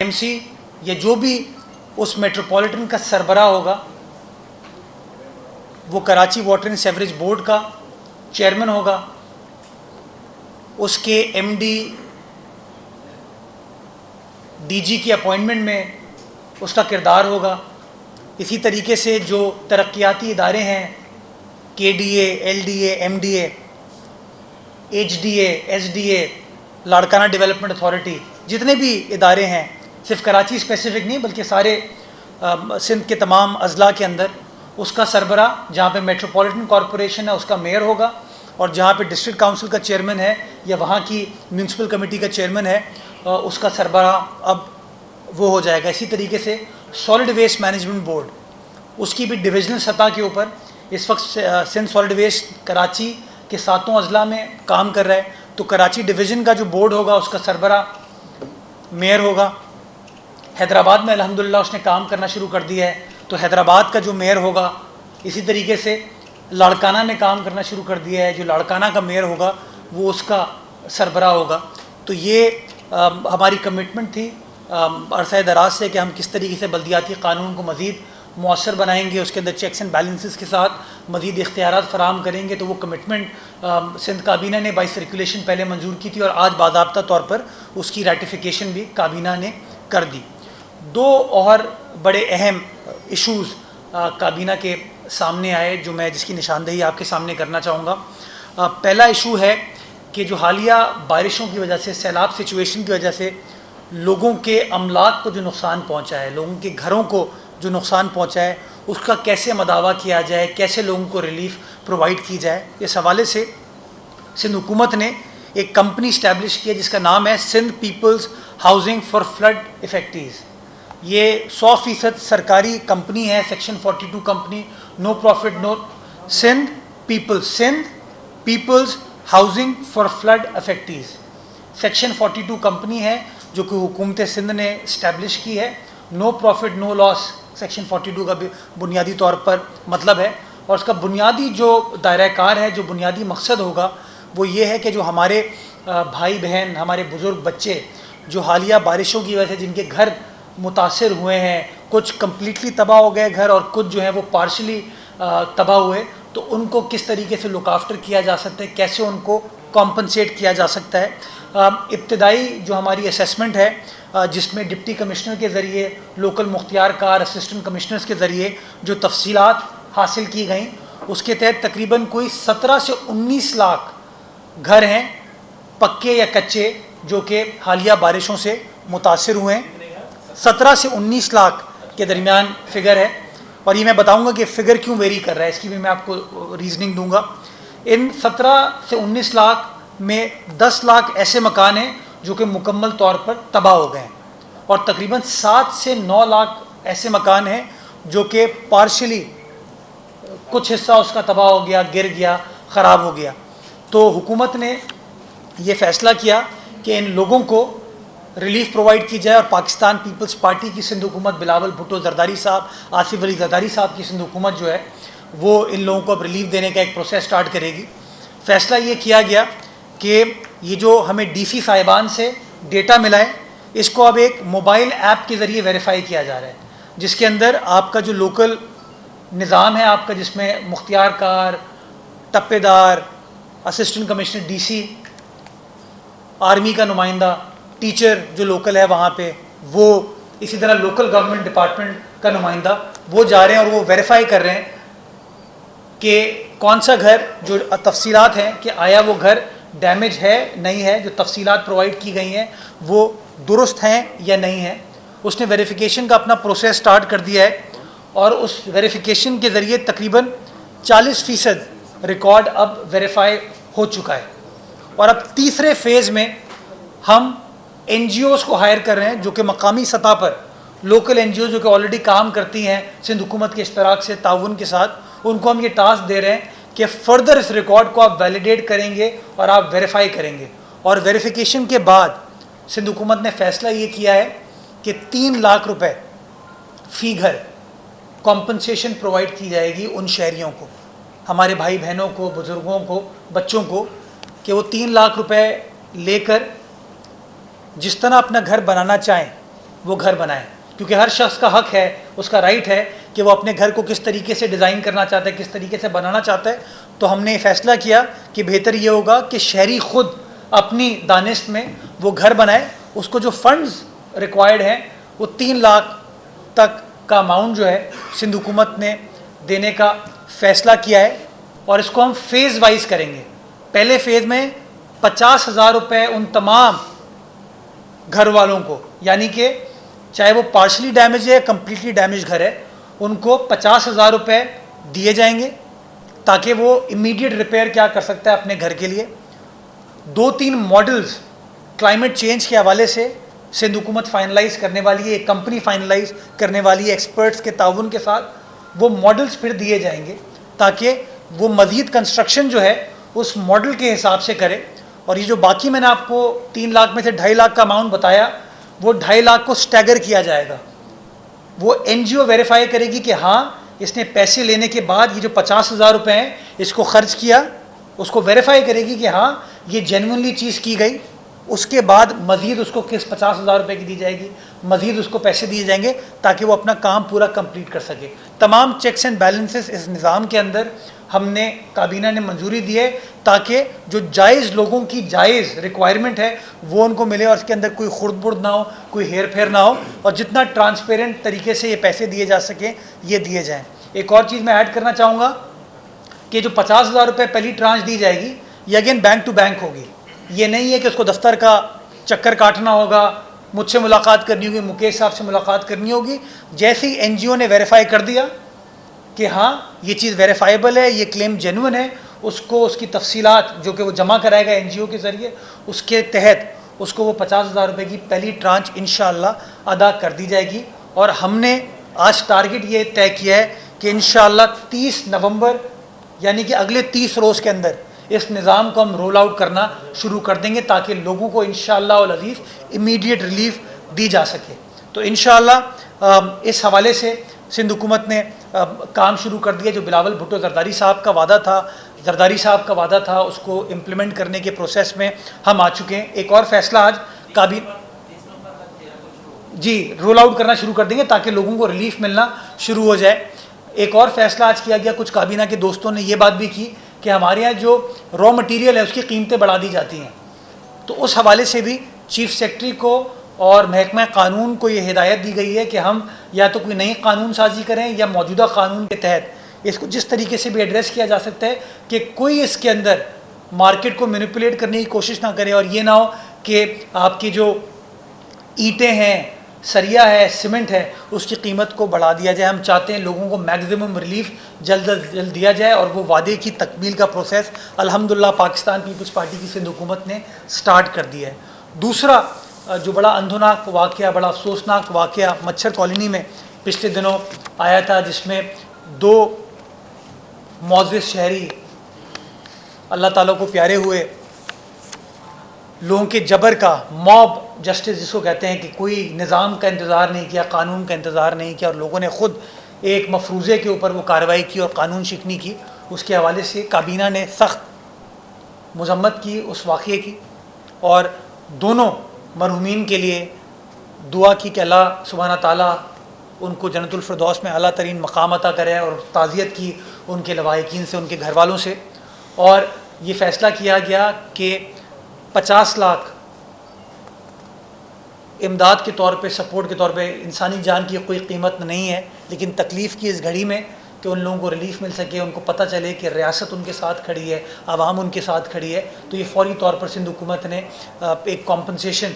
MC या जो भी उस मेट्रोपॉलिटन का सरबराह होगा वो Karachi water and sewerage board का चेयरमैन होगा, उसके एमडी डीजी की अपॉइंटमेंट में उसका किरदार होगा। इसी तरीके से जो तरक्याती इदारे हैं KDA, LDA, MDA, HDA, SDA, Larkana development authority, जितने भी इदारे हैं, सिर्फ कराची स्पेसिफिक नहीं बल्कि सारे सिंध के तमाम अजला के अंदर उसका सरबराह, जहाँ पे मेट्रोपॉलिटन कॉरपोरेशन है उसका मेयर होगा, और जहाँ पे डिस्ट्रिक्ट काउंसिल का चेयरमैन है या वहाँ की म्यूनसिपल कमेटी का चेयरमैन है उसका सरबराह अब वो हो जाएगा। इसी तरीके से सॉलिड वेस्ट मैनेजमेंट बोर्ड, उसकी भी डिविजनल सतह के ऊपर इस वक्त सिंध सॉलिड वेस्ट कराची के 7 अजला में काम कर रहा है, तो कराची डिवीज़न का जो बोर्ड होगा उसका सरबराह मेयर होगा। हैदराबाद में अल्हम्दुलिल्लाह उसने काम करना शुरू कर दिया है, तो हैदराबाद का जो मेयर होगा, इसी तरीके से लाड़काना में काम करना शुरू कर दिया है, जो लाड़काना का मेयर होगा वो उसका सरबराह होगा। तो ये हमारी कमिटमेंट थी अरसा दराज से कि हम किस तरीके से बल्दियाती कानून को मज़ीद मौसर बनाएंगे, उसके अंदर चेक्स एंड बैलेंसेस के साथ मज़ीद इख्तियारात फराहम करेंगे। तो वो कमिटमेंट सिंध काबीना ने बाई सर्कुलेशन पहले मंजूर की थी और आज बाज़ाब्ता तौर पर उसकी रेटिफिकेशन भी काबीना ने कर दी। 2 और बड़े अहम इशूज़ काबीना के सामने आए जो मैं जिसकी निशानदेही आपके सामने करना चाहूँगा। पहला इशू है कि जो हालिया बारिशों की वजह से, सैलाब सिचुएशन की वजह से लोगों के अमलाक को जो नुकसान पहुँचा है, लोगों के घरों को जो नुकसान पहुँचा है, उसका कैसे मदावा किया जाए, कैसे लोगों को रिलीफ प्रोवाइड की जाए। इस हवाले से सिंध हुकूमत ने एक कंपनी इस्टेब्लिश की है जिसका नाम है Sindh peoples housing for flood affectees. ये 100% सरकारी कंपनी है, section 42 company, no profit no, Sindh peoples housing for flood affectees section 42 company है जो कि हुकूमत सिंध ने इस्टेब्लिश की है। No profit no loss section 42 का भी बुनियादी तौर पर मतलब है, और उसका बुनियादी जो दायरा कार है, जो बुनियादी मकसद होगा वो ये है कि जो हमारे भाई बहन, हमारे बुज़ुर्ग बच्चे जो हालिया बारिशों की वजह से जिनके घर मुतासिर हुए हैं, कुछ कम्प्लीटली तबाह हो गए घर और कुछ जो है वो पार्शली तबाह हुए, तो उनको किस तरीके से लुक आफ्टर किया जा सकता है, कैसे उनको कॉम्पनसेट किया जा सकता है। इब्तदाई जो हमारी असेसमेंट है जिसमें डिप्टी कमिश्नर के ज़रिए, local Mukhtiar car, assistant commissioners के ज़रिए जो तफसीलात हासिल की गई, उसके तहत तकरीबन कोई 17 से 19 लाख घर हैं पक्के या कच्चे जो कि हालिया बारिशों से मुतासिर हुए हैं। 17 से 19 लाख के दरमियान फ़िगर है, और ये मैं बताऊंगा कि फ़िगर क्यों वेरी कर रहा है, इसकी भी मैं आपको रीज़निंग दूंगा। इन 17 से 19 लाख में 10 लाख ऐसे मकान हैं जो कि मुकम्मल तौर पर तबाह हो गए हैं, और तकरीबन 7 से 9 लाख ऐसे मकान हैं जो कि पार्शली कुछ हिस्सा उसका तबाह हो गया, गिर गया, ख़राब हो गया। तो हुकूमत ने ये फ़ैसला किया कि इन लोगों को रिलीफ प्रोवाइड की जाए, और पाकिस्तान पीपल्स पार्टी की सिंध हुकूमत, बिलावल भुट्टो जरदारी साहब, आसिफ अली जरदारी साहब की सिंध हुकूमत जो है वो इन लोगों को अब रिलीफ देने का एक प्रोसेस स्टार्ट करेगी। फ़ैसला ये किया गया कि ये जो हमें डीसी साहिबान से डेटा मिला है, इसको अब एक मोबाइल ऐप के ज़रिए वेरीफाई किया जा रहा है, जिसके अंदर आपका जो लोकल निज़ाम है आपका, जिसमें मुख्तियार कार, टप्पेदार, असिस्टेंट कमिश्नर डीसी, आर्मी का नुमाइंदा, टीचर जो लोकल है वहाँ पे वो, इसी तरह लोकल गवर्नमेंट डिपार्टमेंट का नुमाइंदा, वो जा रहे हैं और वो वेरीफाई कर रहे हैं कि कौन सा घर, जो तफसीलात हैं कि आया वो घर डैमेज है नहीं है, जो तफसीलात प्रोवाइड की गई हैं वो दुरुस्त हैं या नहीं है। उसने वेरिफिकेशन का अपना प्रोसेस स्टार्ट कर दिया है, और उस वेरिफिकेशन के ज़रिए तकरीबन 40% रिकॉर्ड अब वेरीफाई हो चुका है। और अब तीसरे फेज़ में हम NGOs को हायर कर रहे हैं जो कि मकामी सतह पर, लोकल NGOs जो कि ऑलरेडी काम करती हैं सिंध हुकूमत के इश्तराक से, ताउन के साथ, उनको हम ये टास्क दे रहे हैं कि फ़र्दर इस रिकॉर्ड को आप वैलिडेट करेंगे और आप वेरीफाई करेंगे। और वेरिफिकेशन के बाद सिंध हुकूमत ने फ़ैसला ये किया है कि 3 लाख रुपए फ़ी घर कॉम्पनसेशन प्रोवाइड की जाएगी उन शहरियों को, हमारे भाई बहनों को, बुज़ुर्गों को, बच्चों को, कि वो 3 लाख रुपए लेकर जिस तरह अपना घर बनाना चाहें वो घर बनाएं, क्योंकि हर शख्स का हक है, उसका राइट है कि वो अपने घर को किस तरीके से डिज़ाइन करना चाहता है, किस तरीके से बनाना चाहता है। तो हमने ये फैसला किया कि बेहतर ये होगा कि शहरी ख़ुद अपनी दानिश में वो घर बनाए। उसको जो फंड्स रिक्वायर्ड हैं वो 3 लाख तक का अमाउंट जो है सिंध हुकूमत ने देने का फ़ैसला किया है, और इसको हम फेज़ वाइज करेंगे। पहले फ़ेज़ में 50,000 रुपये उन तमाम घर वालों को, यानी कि चाहे वो पार्शली डैमेज है या कम्प्लीटली डैमेज घर है, उनको 50,000 रुपये दिए जाएंगे ताकि वो इमीडिएट रिपेयर क्या कर सकता है अपने घर के लिए। 2-3 मॉडल्स क्लाइमेट चेंज के हवाले से सिंध हुकूमत फाइनलाइज करने वाली है, एक कंपनी फाइनलाइज करने वाली है एक्सपर्ट्स के ताउन के साथ। वो मॉडल्स फिर दिए जाएंगे ताकि वो मज़ीद कंस्ट्रक्शन जो है उस मॉडल के हिसाब से करे। और ये जो बाकी मैंने आपको 3 लाख में से 2.5 लाख का अमाउंट बताया, वो 2.5 लाख को स्टैगर किया जाएगा। वो NGO वेरीफाई करेगी कि हाँ इसने पैसे लेने के बाद ये जो 50,000 रुपये हैं इसको खर्च किया, उसको वेरीफाई करेगी कि हाँ ये जेन्युइनली चीज़ की गई। उसके बाद मज़ीद उसको किस 50,000 रुपये की दी जाएगी, मज़ीद उसको पैसे दिए जाएंगे ताकि वो अपना काम पूरा कंप्लीट कर सके। तमाम चेक्स एंड बैलेंसेस इस निज़ाम के अंदर हमने काबीना ने मंजूरी दी है ताकि जो जायज़ लोगों की जायज़ रिक्वायरमेंट है वो उनको मिले और इसके अंदर कोई खुर्द-बुर्द ना हो, कोई हेर फेर ना हो, और जितना ट्रांसपेरेंट तरीके से ये पैसे दिए जा सकें ये दिए जाएँ। एक और चीज़ मैं ऐड करना चाहूँगा कि जो 50,000 रुपये पहली ट्रांच दी जाएगी ये अगेन बैंक टू बैंक होगी। ये नहीं है कि उसको दफ्तर का चक्कर काटना होगा, मुझसे मुलाकात करनी होगी, मुकेश साहब से मुलाकात करनी होगी। जैसे ही NGO ने वेरीफाई कर दिया कि हाँ ये चीज़ वेरीफाइबल है, ये क्लेम जेन्युइन है, उसको उसकी तफसीलात जो कि वो जमा कराएगा NGO के ज़रिए, उसके तहत उसको वो 50,000 रुपये की पहली ट्रांच इंशाअल्लाह अदा कर दी जाएगी। और हमने आज टारगेट ये तय किया है कि इंशाअल्लाह 30 नवंबर यानी कि अगले 30 रोज़ के अंदर इस निज़ाम को हम रोल आउट करना शुरू कर देंगे ताकि लोगों को इंशाअल्लाह अल अज़ीज़ इमीडिएट रिलीफ दी जा सके। तो इंशाअल्लाह इस हवाले से सिंध हुकूमत ने काम शुरू कर दिया। जो बिलावल भुट्टो ज़रदारी साहब का वादा था उसको इम्प्लीमेंट करने के प्रोसेस में हम आ चुके हैं। एक और फैसला आज जी रोल आउट करना शुरू कर देंगे ताकि लोगों को रिलीफ मिलना शुरू हो जाए। एक और फैसला आज किया गया, कुछ काबीना के दोस्तों ने ये बात भी की कि हमारे यहाँ जो रॉ मटेरियल है उसकी कीमतें बढ़ा दी जाती हैं, तो उस हवाले से भी चीफ सेक्रेटरी को और महकमा कानून को ये हिदायत दी गई है कि हम या तो कोई नई कानून साजी करें या मौजूदा कानून के तहत इसको जिस तरीके से भी एड्रेस किया जा सकता है कि कोई इसके अंदर मार्केट को मैनिपुलेट करने की कोशिश ना करे, और ये ना हो कि आपकी जो ईंटें हैं, सरिया है, सीमेंट है, उसकी कीमत को बढ़ा दिया जाए। हम चाहते हैं लोगों को मैक्सिमम रिलीफ जल्द अज जल्द दिया जाए, और वो वादे की तकमील का प्रोसेस अल्हम्दुलिल्लाह पाकिस्तान पीपल्स पार्टी की सिंध हुकूमत ने स्टार्ट कर दिया है। दूसरा जो बड़ा अंधोनाक वाक़या, बड़ा अफसोसनाक वाक़या मच्छर कॉलोनी में पिछले दिनों आया था, जिसमें 2 मुअज़्ज़िज़ शहरी अल्लाह ताला को प्यारे हुए लोगों के जबर का, मॉब जस्टिस जिसको कहते हैं, कि कोई निज़ाम का इंतज़ार नहीं किया, कानून का इंतज़ार नहीं किया, और लोगों ने ख़ुद एक मफरूज़े के ऊपर वो कार्रवाई की और कानून शिकनी की। उसके हवाले से काबीना ने सख्त मज़म्मत की उस वाक़ये की, और दोनों मरहूमीन के लिए दुआ की कि अल्लाह सुब्हाना ताला उनको जन्नतुल फ़िरदौस में आला तरीन मकाम अता करे, और ताज़ियत की उनके लवाहिकीन से, उनके घर वालों से। और ये फ़ैसला किया गया कि 50 लाख इमदाद के तौर पे, सपोर्ट के तौर पे, इंसानी जान की कोई कीमत नहीं है, लेकिन तकलीफ़ की इस घड़ी में कि उन लोगों को रिलीफ मिल सके, उनको पता चले कि रियासत उनके साथ खड़ी है, आवाम उनके साथ खड़ी है, तो ये फ़ौरी तौर पर सिंध हुकूमत ने एक कॉम्पनसेशन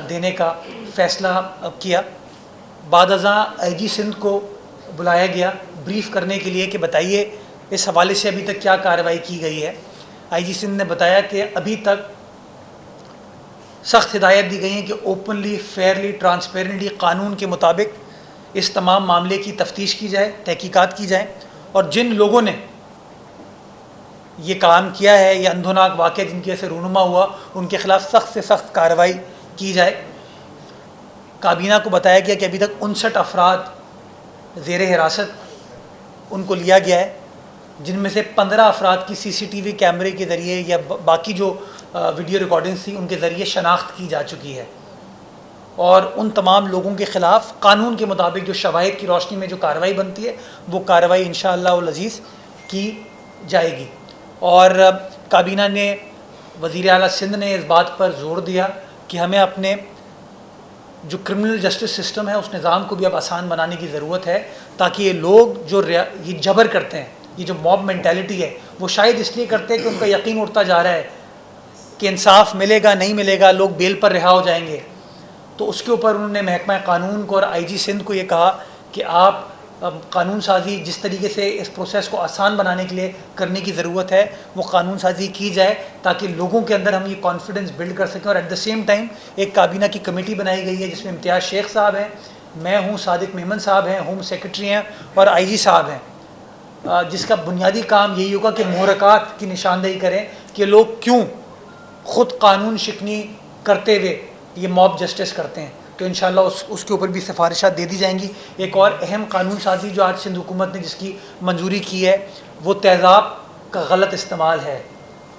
देने का फ़ैसला किया। बाद अज़ां IG सिंध को बुलाया गया ब्रीफ़ करने के लिए कि बताइए इस हवाले से अभी तक क्या कार्रवाई की गई है। IG सिंध ने बताया कि अभी तक सख्त हिदायत दी गई है कि ओपनली, फेयरली, ट्रांसपेरेंटली, कानून के मुताबिक इस तमाम मामले की तफ्तीश की जाए, तहकीकात की जाए, और जिन लोगों ने ये काम किया है, ये अंधोनाक वाक़या जिनकी वजह से रूनुमा हुआ, उनके ख़िलाफ़ सख्त से सख्त कार्रवाई की जाए। काबीना को बताया गया कि अभी तक 59 अफराद ज़ेर हिरासत उनको लिया गया है, जिनमें से 15 अफराद की CCTV कैमरे के ज़रिए या बाकी जो वीडियो रिकॉर्डिंग्स थी उनके ज़रिए शनाख्त की जा चुकी है। और उन तमाम लोगों के ख़िलाफ़ कानून के मुताबिक जो शवाहिद की रोशनी में जो कार्रवाई बनती है वो कार्रवाई इंशाअल्लाह अज़ीज़ की जाएगी। और काबीना ने, वज़ीर आला सिंध ने इस बात पर ज़ोर दिया कि हमें अपने जो क्रिमिनल जस्टिस सिस्टम है उस निज़ाम को भी अब आसान बनाने की ज़रूरत है, ताकि ये लोग जो ये जबर करते हैं, ये जो मॉब मेंटालिटी है, वो शायद इसलिए करते हैं कि उनका यकीन उठता जा रहा है कि इंसाफ मिलेगा नहीं मिलेगा, लोग बेल पर रिहा हो जाएंगे। तो उसके ऊपर उन्होंने महकमा कानून को और आईजी सिंध को ये कहा कि आप कानून साजी जिस तरीके से इस प्रोसेस को आसान बनाने के लिए करने की ज़रूरत है वो कानून साजी की जाए, ताकि लोगों के अंदर हम ये कॉन्फिडेंस बिल्ड कर सकें। और एट द सेम टाइम एक काबीना की कमेटी बनाई गई है जिसमें इम्तियाज़ शेख साहब हैं, मैं हूँ, सादिक मेमन साहब हैं, होम सेक्रेटरी हैं और आईजी साहब हैं, जिसका बुनियादी काम यही होगा कि मुहरक़ात की निशानदेही करें कि लोग क्यों ख़ुद कानून शिकनी करते हुए ये मॉब जस्टिस करते हैं। तो इंशाअल्लाह उसके ऊपर भी सिफारिशात दे दी जाएंगी। एक और अहम कानून साजी जो आज सिंध हुकूमत ने जिसकी मंजूरी की है वो तेज़ाब का गलत इस्तेमाल है।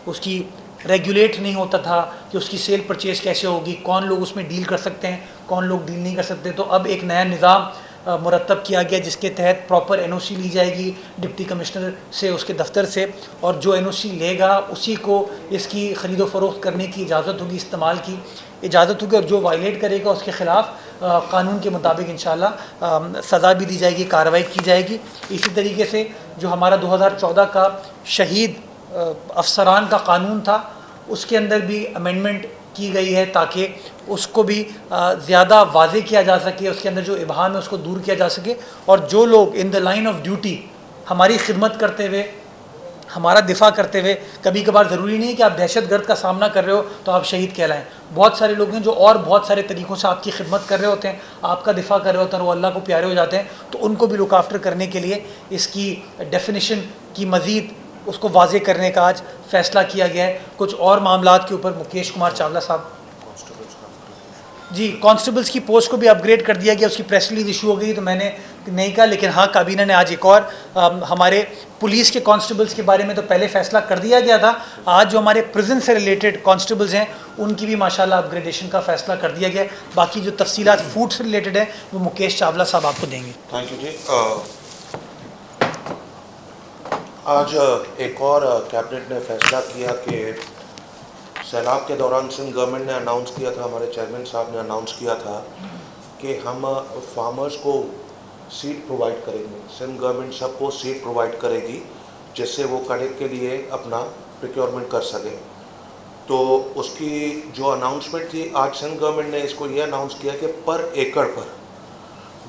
उसकी रेगुलेट नहीं होता था कि उसकी सेल परचेज़ कैसे होगी, कौन लोग उसमें डील कर सकते हैं, कौन लोग डील नहीं कर सकते। तो अब एक नया निज़ाम मुरतब किया गया जिसके तहत प्रॉपर एनओसी ली जाएगी डिप्टी कमिश्नर से, उसके दफ्तर से, और जो एनओसी लेगा उसी को इसकी ख़रीदो फ़रोख्त करने की इजाज़त होगी, इस्तेमाल की इजाज़त होगी, और जो वायलेट करेगा उसके ख़िलाफ़ कानून के मुताबिक इंशाअल्लाह सज़ा भी दी जाएगी, कार्रवाई की जाएगी। इसी तरीके से जो हमारा 2014 का शहीद अफसरान का कानून था उसके अंदर भी अमेंडमेंट की गई है ताकि उसको भी ज़्यादा वाज़े किया जा सके, उसके अंदर जो इबहाम है उसको दूर किया जा सके, और जो लोग in the line of duty हमारी खिदमत करते हुए, हमारा दिफा करते हुए, कभी कभार ज़रूरी नहीं है कि आप दहशतगर्द का सामना कर रहे हो तो आप शहीद कहलाएं। बहुत सारे लोग हैं जो और बहुत सारे तरीक़ों से आपकी खिदमत कर रहे होते हैं, आपका दिफा कर रहे होते हैं और वो अल्लाह को प्यारे हो जाते हैं, तो उनको भी लुक आफ्टर करने के लिए इसकी डेफिनेशन की मज़ीद उसको वाज़े करने का आज फ़ैसला किया गया है। कुछ और मामलात के ऊपर मुकेश कुमार चावला साहब जी, कांस्टेबल्स की पोस्ट को भी अपग्रेड कर दिया गया, उसकी प्रेस रिलीज इशू हो गई तो मैंने नहीं कहा, लेकिन हाँ काबीना ने आज एक और हमारे पुलिस के कांस्टेबल्स के बारे में तो पहले फ़ैसला कर दिया गया था, आज जो हमारे प्रिजन से रिलेटेड कांस्टेबल्स हैं उनकी भी माशाल्लाह अपग्रेडेशन का फ़ैसला कर दिया गया। बाकी जो तफसीलात फूड से रिलेटेड है वो मुकेश चावला साहब आपको देंगे। थैंक यू जी। आज एक और कैबिनेट ने फैसला किया कि सैलाब के दौरान सिंध गवर्नमेंट ने अनाउंस किया था, हमारे चेयरमैन साहब ने अनाउंस किया था कि हम फार्मर्स को सीड प्रोवाइड करेंगे। सिंध गवर्नमेंट सबको सीड प्रोवाइड करेगी जिससे वो कड़क के लिए अपना प्रोक्योरमेंट कर सकें। तो उसकी जो अनाउंसमेंट थी, आज सिंध गवर्नमेंट ने इसको ये अनाउंस किया कि पर एकड़ पर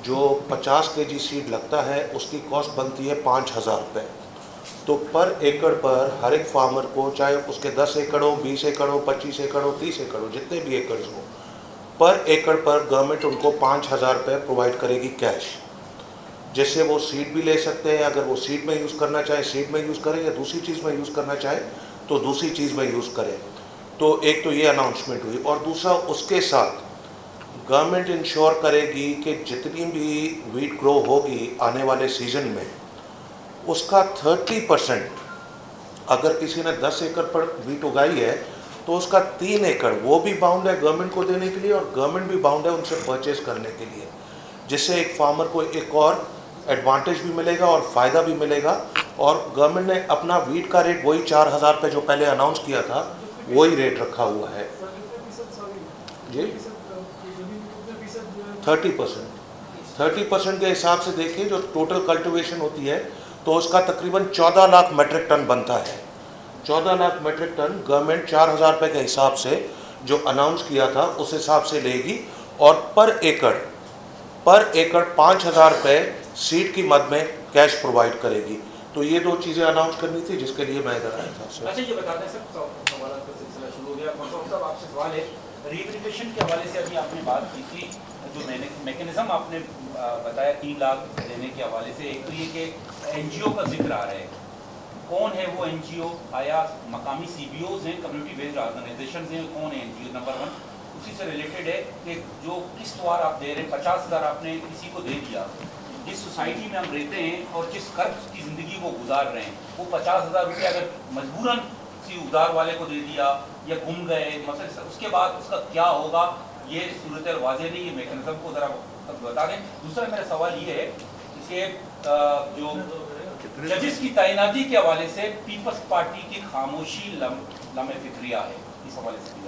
जो 50 kg सीड लगता है उसकी कॉस्ट बनती है 5,000 रुपये। तो पर एकड़ पर हर एक फार्मर को, चाहे उसके 10 एकड़ हो, 20 एकड़ हो, 25 एकड़ हो, 30 एकड़ हो, जितने भी एकड़ हो, पर एकड़ पर गवर्नमेंट उनको 5,000 रुपये प्रोवाइड करेगी कैश, जिससे वो सीड भी ले सकते हैं। अगर वो सीड में यूज़ करना चाहे सीड में यूज़ करें, या दूसरी चीज़ में यूज़ करना चाहे तो दूसरी चीज़ में यूज़ करें। तो एक तो ये अनाउंसमेंट हुई, और दूसरा उसके साथ गवर्नमेंट इंश्योर करेगी कि जितनी भी वीट ग्रो होगी आने वाले सीज़न में उसका 30%, अगर किसी ने 10 एकड़ पर वीट उगाई है तो उसका 3 एकड़ वो भी बाउंड है गवर्नमेंट को देने के लिए, और गवर्नमेंट भी बाउंड है उनसे परचेज करने के लिए, जिससे एक फार्मर को एक और एडवांटेज भी मिलेगा और फ़ायदा भी मिलेगा। और गवर्नमेंट ने अपना वीट का रेट वही 4,000 रुपये जो पहले अनाउंस किया था वही रेट रखा हुआ है जी। 30% के हिसाब से देखिए जो टोटल कल्टिवेशन होती है तो उसका तकरीबन 14 लाख मेट्रिक टन बनता है। 14 लाख मेट्रिक टन गवर्नमेंट 4,000 रुपये के हिसाब से जो अनाउंस किया था उस हिसाब से लेगी, और पर एकड़ 5,000 रुपये सीड की मद में कैश प्रोवाइड करेगी। तो ये दो चीज़ें अनाउंस करनी थी जिसके लिए मैं इधर आया था। अच्छा, ये बताते हैं सर, सवाल का सिलसिला शुरू हो गया। साहब आपसे सवाल है, रिवेरिफिकेशन के हवाले से अभी आपने बात की थी, जो मैकेनिज्म आपने बताया 3 लाख देने के हवाले से, एक तो ये कि एनजीओ का जिक्र आ रहा है, कौन है वो एनजीओ, आया मकामी सीबीओज हैं, कम्युनिटी बेस्ड ऑर्गेनाइजेशन हैं, कौन है एनजीओ, नंबर 1। उसी से रिलेटेड है कि जो किस्तवार आप दे रहे हैं 50,000 आपने किसी को दे दिया, जिस सोसाइटी में हम रहते हैं और जिस कर्ज की ज़िंदगी वो गुजार रहे हैं, वो 50,000 रुपये अगर मजबूरन किसी उधार वाले को दे दिया या गुम गए, मतलब उसके बाद उसका क्या होगा, ये सूरत वाज़ेह नहीं, ये मैकेनिज्म को ज़रा बता दें। दूसरा मेरा सवाल ये है कि जो जजेस की तैनाती के हवाले से पीपल्स पार्टी की खामोशी लम्हे फिक्रिया है, इस हवाले से।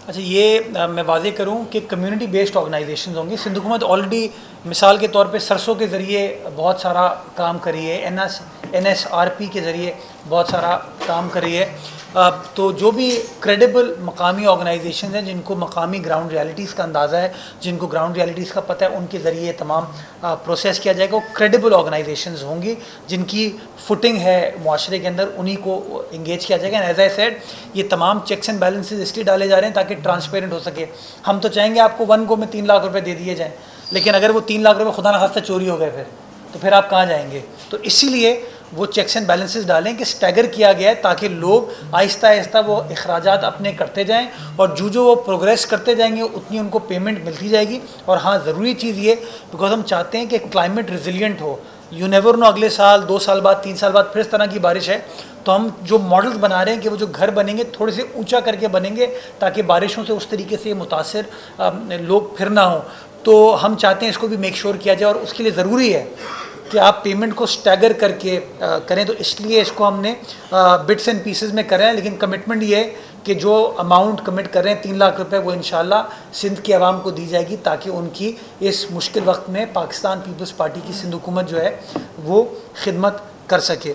अच्छा, ये मैं वाज़े करूं कि कम्युनिटी बेस्ड ऑर्गेनाइजेशंस होंगी। सिंध हुकूमत ऑलरेडी मिसाल के तौर पे सरसों के ज़रिए बहुत सारा काम करी है, NSRP के ज़रिए बहुत सारा काम करी है। तो जो भी क्रेडिबल मकामी ऑर्गेनाइजेशन हैं जिनको मकामी ग्राउंड रियलिटीज़ का अंदाज़ा है, जिनको ग्राउंड रियलिटीज़ का पता है, उनके ज़रिए तमाम प्रोसेस किया जाएगा। वो क्रेडिबल ऑर्गेनाइजेशंस होंगी जिनकी फुटिंग है मुआशरे के अंदर, उन्हीं को इंगेज किया जाएगा। एज आई सेड, ये तमाम चेक्स एंड बैलेंसेस इसलिए डाले जा रहे हैं ताकि ट्रांसपेरेंट हो सके। हम तो चाहेंगे आपको वन गो में 3 लाख रुपए दे दिए जाएँ, लेकिन अगर वो 3 लाख रुपए खुदा न खास्ता चोरी हो गए तो फिर आप कहाँ जाएंगे? तो इसीलिए वो चेक्स एंड बैलेंसेस डालें कि स्टैगर किया गया है ताकि लोग आहिस्ता आहिस्ता वो अखराजात अपने करते जाएं, और जो वो प्रोग्रेस करते जाएंगे उतनी उनको पेमेंट मिलती जाएगी। और हाँ, ज़रूरी चीज़ ये, बिकॉज हम चाहते हैं कि क्लाइमेट रिजिलियंट हो। यू नेवर नो, अगले साल, 2 साल बाद, 3 साल बाद फिर इस तरह की बारिश है, तो हम जो मॉडल्स बना रहे हैं कि वो जो घर बनेंगे थोड़े से ऊंचा करके बनेंगे ताकि बारिशों से उस तरीके से मुतासिर लोग फिर ना हों। तो हम चाहते हैं इसको भी मेक श्योर किया जाए, और उसके लिए ज़रूरी है कि आप पेमेंट को स्टैगर करके करें। तो इसलिए इसको हमने बिट्स एंड पीसेस में करें, लेकिन कमिटमेंट ये है कि जो अमाउंट कमिट कर रहे हैं 3 लाख रुपए, वो इंशाल्लाह सिंध की आवाम को दी जाएगी ताकि उनकी इस मुश्किल वक्त में पाकिस्तान पीपल्स पार्टी की सिंध हुकूमत जो है वो खिदमत कर सके।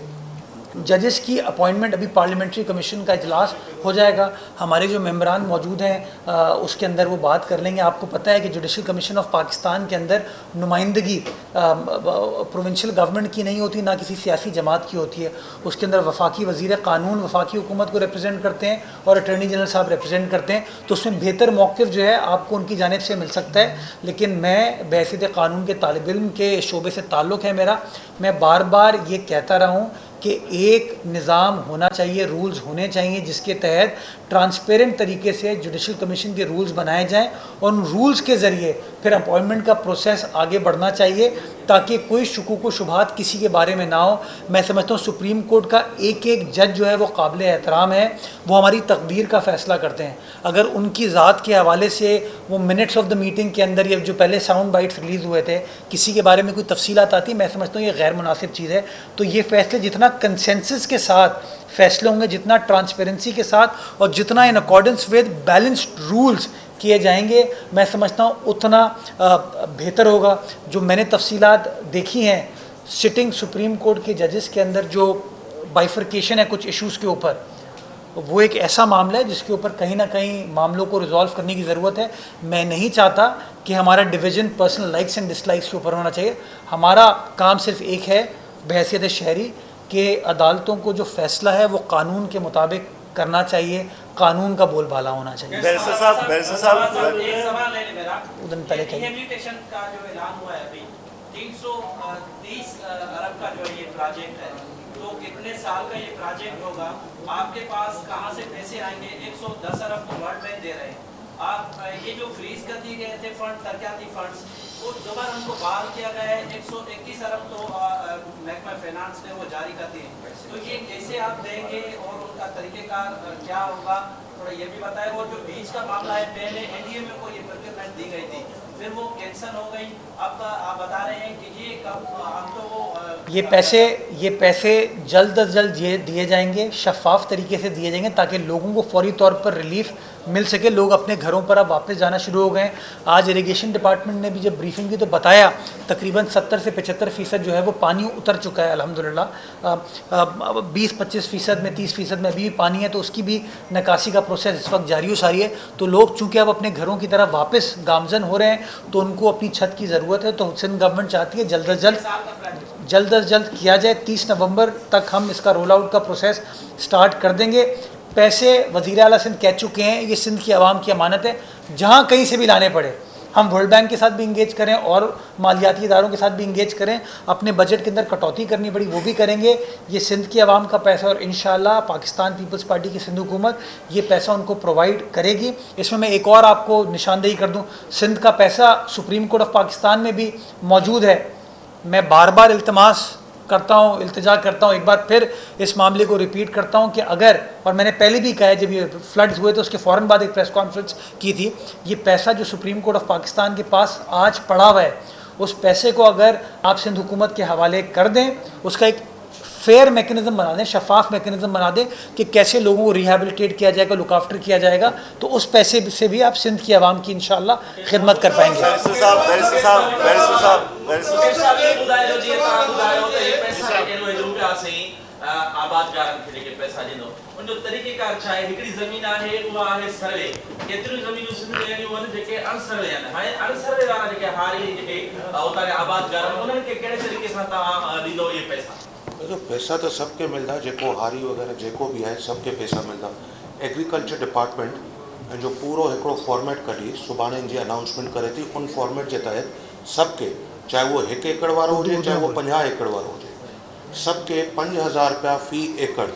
जजेस की अपॉइंटमेंट, अभी पार्लियामेंट्री कमीशन का इजलास हो जाएगा, हमारे जो मेंबरान मौजूद हैं उसके अंदर वो बात कर लेंगे। आपको पता है कि जुडिशल कमीशन ऑफ पाकिस्तान के अंदर नुमाइंदगी प्रोविंशियल गवर्नमेंट की नहीं होती, ना किसी सियासी जमात की होती है। उसके अंदर वफाकी वज़ीर क़ानून वफाकी हुकूमत को रिप्रेजेंट करते हैं और अटॉर्नी जनरल साहब रिप्रेजेंट करते हैं। तो उसमें बेहतर मौक़िफ़ जो है आपको उनकी जानिब से मिल सकता है। लेकिन मैं बहसीत क़ानून के तालिब इल्म के शोबे से ताल्लुक़ है मेरा, मैं बार बार ये कहता रहा हूँ कि एक निज़ाम होना चाहिए, रूल्स होने चाहिए जिसके तहत ट्रांसपेरेंट तरीके से जुडिशल कमीशन के रूल्स बनाए जाएं, और उन रूल्स के ज़रिए फिर अपॉइंटमेंट का प्रोसेस आगे बढ़ना चाहिए ताकि कोई शुकूक व शुबहात किसी के बारे में ना हो। मैं समझता हूँ सुप्रीम कोर्ट का एक एक जज जो है वो काबिल एहतराम है, वो हमारी तकदीर का फ़ैसला करते हैं। अगर उनकी ज़ात के हवाले से वो मिनट्स ऑफ द मीटिंग के अंदर ये जो पहले साउंड बाइट्स रिलीज़ हुए थे, किसी के बारे में कोई तफसीलात आती, मैं समझता हूँ ये गैर मुनासिब चीज़ है। तो ये फ़ैसले जितना कंसेंसस के साथ फैसले होंगे, जितना ट्रांसपेरेंसी के साथ और जितना in accordance with balanced rules किए जाएंगे, मैं समझता हूँ उतना बेहतर होगा। जो मैंने तफसीलात देखी हैं सिटिंग सुप्रीम कोर्ट के जजेस के अंदर, जो बाइफर्केशन है कुछ इश्यूज़ के ऊपर, वो एक ऐसा मामला है जिसके ऊपर कहीं ना कहीं मामलों को रिजॉल्व करने की ज़रूरत है। मैं नहीं चाहता कि हमारा division personal likes and dislikes के ऊपर होना चाहिए। हमारा काम सिर्फ एक है बहैसियत शहरी कि अदालतों को जो फ़ैसला है वो कानून के मुताबिक करना चाहिए, कानून का बोलबाला होना चाहिए। बैरिस्टर साहब एक सवाल है मेरा, पहले रिहेबिलिटेशन का जो ऐलान हुआ है अभी 330 अरब का जो ये प्रोजेक्ट है, तो कितने साल का ये प्रोजेक्ट होगा? आपके पास कहाँ से पैसे आएंगे? 110 अरब तो वर्ल्ड बैंक दे रहे हैं। आप ये जो फ्रीज कर दिए गए थे फंड, तरक्याती फंड्स, वो दोबारा उनको बहाल किया गया है। 121 अरब तो महकमा फाइनेंस ने वो जारी कर दिए। तो ये कैसे आप देंगे और उनका तरीक़ेकार क्या होगा, थोड़ा ये भी बताएं। और जो बीच का मामला है, पहले NDMA को ये प्रोक्योरमेंट दी गई थी, फिर वो कैंसिल हो गई, अब आप बता रहे हैं कि ये कब, अब तो वो ये पैसे जल्द अज जल्द दिए जाएंगे, शफाफ तरीके से दिए जाएंगे ताकि लोगों को फौरी तौर पर रिलीफ मिल सके। लोग अपने घरों पर अब वापस जाना शुरू हो गए। आज इरिगेशन डिपार्टमेंट ने भी जब ब्रीफिंग की तो बताया तकरीबन 70 से 75% जो है वो पानी उतर चुका है अल्हम्दुलिल्लाह। 20-25% में, 30% में अभी भी पानी है, तो उसकी भी निकासी का प्रोसेस इस वक्त जारी है। तो लोग चूँकि अब अपने घरों की तरफ वापस गामजन हो रहे हैं तो उनको अपनी छत की ज़रूरत है। तो सिंध गवर्नमेंट चाहती है जल्द अज जल्द किया जाए। 30 नवंबर तक हम इसका रोल आउट का प्रोसेस स्टार्ट कर देंगे। पैसे वज़ीर आला सिंध कह चुके हैं, ये सिंध की आवाम की अमानत है, जहाँ कहीं से भी लाने पड़े हम वर्ल्ड बैंक के साथ भी इंगेज करें और मालियाती इदारों के साथ भी इंगेज करें। अपने बजट के अंदर कटौती करनी पड़ी वो भी करेंगे। ये सिंध की आवाम का पैसा और इंशाल्लाह पाकिस्तान पीपल्स पार्टी की सिंध हुकूमत ये पैसा उनको प्रोवाइड करेगी। इसमें मैं एक और आपको निशानदेही कर दूँ, सिंध का पैसा सुप्रीम कोर्ट ऑफ पाकिस्तान में भी मौजूद है। मैं बार बार इल्तमास करता हूँ, इल्तिजा करता हूँ, एक बार फिर इस मामले को रिपीट करता हूँ कि अगर, और मैंने पहले भी कहा है जब ये फ्लड्स हुए तो उसके फ़ौरन बाद एक प्रेस कॉन्फ्रेंस की थी, ये पैसा जो सुप्रीम कोर्ट ऑफ पाकिस्तान के पास आज पड़ा हुआ है, उस पैसे को अगर आप सिंध हुकूमत के हवाले कर दें, उसका एक फेयर मैकेनिज़्म बना दें, शफाफ मैकेनिज़्म बना दें कि कैसे लोगों को रिहेबिलिटेट किया जाएगा, लुक आफ्टर किया जाएगा, तो उस पैसे से भी आप सिंध की आवाम की इंशाअल्लाह खिदमत कर पाएंगे। तरीक़ेकार छा आहे, हिकिड़ी ज़मीन आहे उहा आहे सर्वे, केतिरियूं ज़मीनूं सिंध में अहिड़ियूं आहिनि जेके अणसर्वे आहिनि। हाणे अणसर्वे वारा जेके हारी जेके उतां जा आबादगार आहिनि, उन्हनि खे कहिड़े तरीक़े सां तव्हां ॾींदो इहे पैसा? जो पैसा तो सबके मिलता है, जेको हारी वगैरह जेको भी है सबके पैसा मिलता। एग्रीकल्चर डिपार्टमेंट जो पूरो हिकिड़ो फॉर्मेट कढी सुभाणे जी अनाउंसमेंट करे थी, उन फॉर्मेट के तहत सबके, चाहे वो 1 एकड़ वारो हुजे चाहे वो 50 एकड़ वारो हुजे, सबके 5000 रुपया फी एकड़,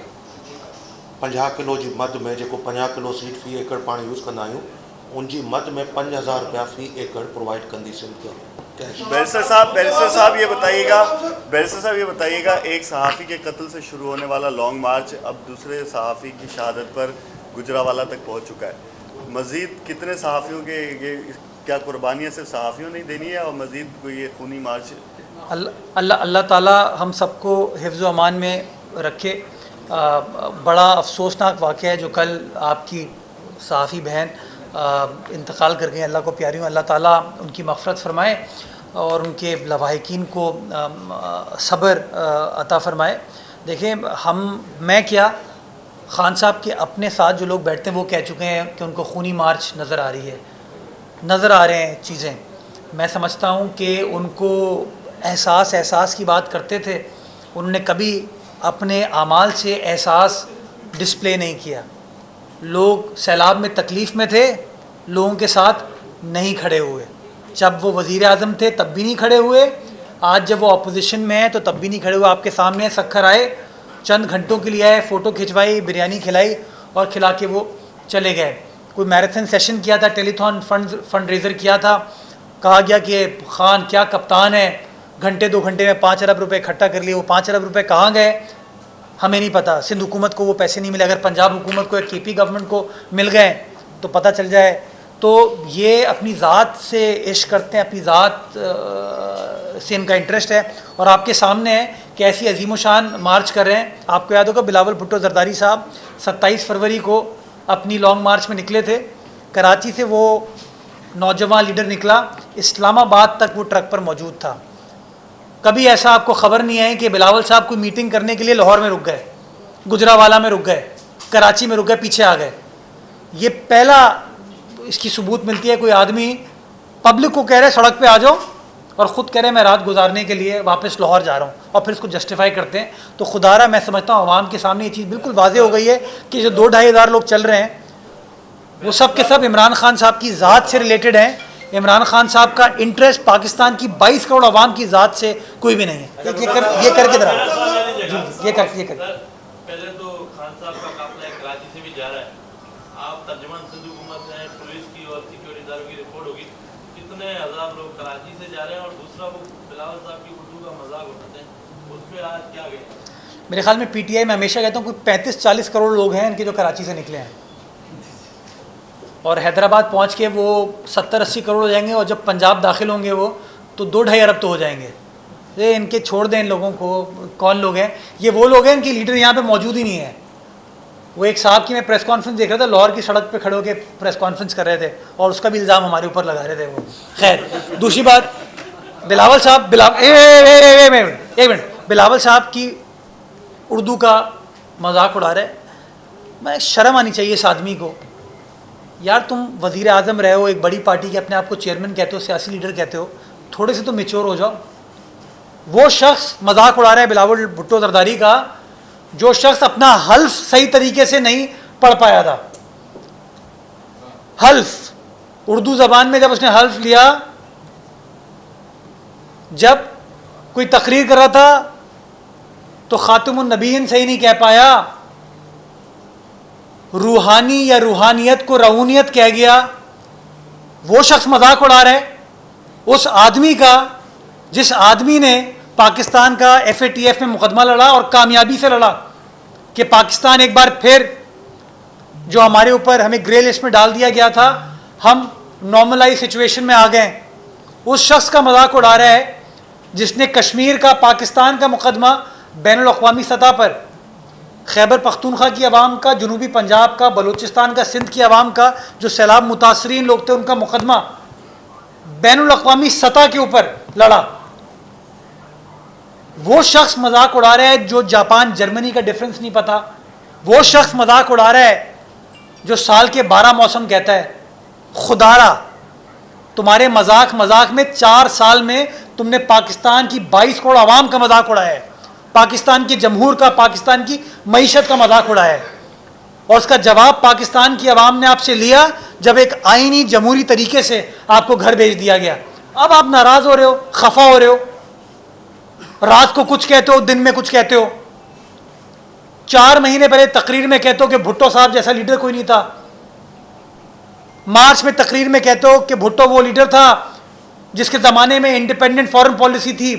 50 किलो जी मद में जेको 50 किलो सीड फी एकड़ पाण यूज़ कंदा आहियूं, उनजी मद में 5000 रुपया फी एकड़ प्रोवाइड कंदी सिंध। बैरिस्टर साहब ये बताइएगा, एक सहाफ़ी के कत्ल से शुरू होने वाला लॉन्ग मार्च अब दूसरे सहाफ़ी की शहादत पर गुजरावाला तक पहुंच चुका है। मज़ीद कितने सहाफ़ियों के ये क्या कुर्बानियाँ सिर्फ सहाफ़ियों ने देनी है और मज़ीद कोई ये खूनी मार्च? अल्लाह ताला हम सबको हिफ्ज़ व अमान में रखे। बड़ा अफसोसनाक वाक़या है जो कल आपकी सहाफ़ी बहन इंतकाल कर गई। अल्लाह को प्यारी हूँ, अल्लाह ताला उनकी मग़फ़रत फ़रमाए और उनके लवाहिकीन को सब्र अता फ़रमाए। देखिए मैं क्या, ख़ान साहब के अपने साथ जो लोग बैठते हैं वो कह चुके हैं कि उनको खूनी मार्च नज़र आ रहे हैं चीज़ें। मैं समझता हूँ कि उनको एहसास की बात करते थे, उन्होंने कभी अपने आमाल से एहसास डिस्प्ले नहीं किया। लोग सैलाब में तकलीफ़ में थे, लोगों के साथ नहीं खड़े हुए। जब वो वज़ीर आज़म थे तब भी नहीं खड़े हुए, आज जब वो अपोजिशन में है तो तब भी नहीं खड़े हुए। आपके सामने सक्खर आए, चंद घंटों के लिए आए, फ़ोटो खिंचवाई, बिरयानी खिलाई और खिला के वो चले गए। कोई मैराथन सेशन किया था, टेलीथॉन फंड रेज़र किया था, कहा गया कि ख़ान क्या कप्तान है, घंटे 2 घंटे में 5 अरब रुपये इकट्ठा कर लिए। वो 5 अरब रुपये कहाँ गए हमें नहीं पता। सिंध हुकूमत को वो पैसे नहीं मिले, अगर पंजाब हुकूमत को या KP गवर्नमेंट को मिल गए तो पता चल जाए। तो ये अपनी ज़ात से इश्क करते हैं, अपनी ज़ात से इनका इंटरेस्ट है और आपके सामने है कि ऐसी अजीम शान मार्च कर रहे हैं। आपको याद होगा बिलावल भुट्टो जरदारी साहब 27 फरवरी को अपनी लॉन्ग मार्च में निकले थे। कराची से वो नौजवान लीडर निकला, इस्लामाबाद तक वो ट्रक पर मौजूद था। कभी ऐसा आपको ख़बर नहीं है कि बिलावल साहब कोई मीटिंग करने के लिए लाहौर में रुक गए, गुजरावाला में रुक गए, कराची में रुक गए, पीछे आ गए। ये पहला इसकी सबूत मिलती है कोई आदमी पब्लिक को कह रहे सड़क पे आ जाओ और ख़ुद कह रहे मैं रात गुजारने के लिए वापस लाहौर जा रहा हूँ और फिर इसको जस्टिफाई करते हैं। तो खुदारा मैं समझता हूँ आवाम के सामने ये चीज़ बिल्कुल वाज़ेह हो गई है कि जो 2-2.5 हज़ार लोग चल रहे हैं वो सब के सब इमरान खान साहब की ज़ात से रिलेटेड हैं। इमरान खान साहब का इंटरेस्ट पाकिस्तान की 22 करोड़ आवाम की ज़ात से कोई भी नहीं है। ये करके दरा ये कर पहले तो खान साहब का काफिला कराची से भी जा रहा है, आप तर्जुमान सिंध हुकूमत है, पुलिस की और सिक्योरिटी इदारों की रिपोर्ट होगी कितने हज़ार लोग कराची से जा रहे हैं। और दूसरा वो बिलावल साहब की उर्दू का मजाक उठाते हैं, उस पर आज क्या गया? मेरे ख्याल में PTI में हमेशा कहता हूँ कोई 35-40 करोड़ लोग हैं इनके जो कराची से निकले हैं और हैदराबाद पहुँच के वो 70-80 करोड़ हो जाएंगे और जब पंजाब दाखिल होंगे वो तो 2-2.5 अरब तो हो जाएंगे। ये इनके छोड़ दें इन लोगों को। कौन लोग हैं ये? वो लोग हैं इनके लीडर यहाँ पे मौजूद ही नहीं है। वो एक साहब की मैं प्रेस कॉन्फ्रेंस देख रहा था, लाहौर की सड़क पे खड़े होकर प्रेस कॉन्फ्रेंस कर रहे थे और उसका भी इल्ज़ाम हमारे ऊपर लगा रहे थे वो। खैर दूसरी बात, बिलावल साहब एक मिनट, बिलावल साहब की उर्दू का मजाक उड़ा रहे। मैं शर्म आनी चाहिए इस आदमी को। यार तुम वज़ीर आज़म रहे हो, एक बड़ी पार्टी के अपने आप को चेयरमैन कहते हो, सियासी लीडर कहते हो, थोड़े से तो मेच्योर हो जाओ। वो शख्स मजाक उड़ा रहा है बिलावल भुट्टो जरदारी का जो शख्स अपना हल्फ सही तरीके से नहीं पढ़ पाया था। हल्फ उर्दू ज़बान में जब उसने हल्फ लिया, जब कोई तकरीर कर रहा था तो खातिमुन नबीयीन सही नहीं कह पाया, रूहानी या रूहानियत को रऊनियत कह गया। वो शख्स मजाक उड़ा रहा है उस आदमी का जिस आदमी ने पाकिस्तान का FATF में मुकदमा लड़ा और कामयाबी से लड़ा कि पाकिस्तान एक बार फिर जो हमारे ऊपर हमें ग्रे लिस्ट में डाल दिया गया था, हम नॉर्मलाइज सिचुएशन में आ गए। उस शख्स का मजाक उड़ा रहा है जिसने कश्मीर का, पाकिस्तान का मुकदमा बैनुल अक़वामी सतह पर खैबर पख्तूनख्वा की आवाम का, जनूबी पंजाब का, बलूचिस्तान का, सिंध की आवाम का, जो सैलाब मुतासरीन लोग थे उनका मुकदमा बैनुल अक़वामी सतह के ऊपर लड़ा। वो शख्स मजाक उड़ा रहा है जो जापान जर्मनी का डिफरेंस नहीं पता। वो शख्स मजाक उड़ा रहा है जो साल के 12 मौसम कहता है। खुदारा तुम्हारे मजाक में 4 साल में तुमने पाकिस्तान की 22 करोड़ आवाम का मजाक उड़ाया है, पाकिस्तान के जमहूर का, पाकिस्तान की मईशत का मजाक उड़ाया है। और उसका जवाब पाकिस्तान की आवाम ने आपसे लिया जब एक आईनी जमहूरी तरीके से आपको घर भेज दिया गया। अब आप नाराज हो रहे हो, खफा हो रहे हो, रात को कुछ कहते हो, दिन में कुछ कहते हो। 4 महीने पहले तकरीर में कहते हो कि भुट्टो साहब जैसा लीडर कोई नहीं था। मार्च में तकरीर में कहते हो कि भुट्टो वो लीडर था जिसके ज़माने में इंडिपेंडेंट फॉरेन पॉलिसी थी,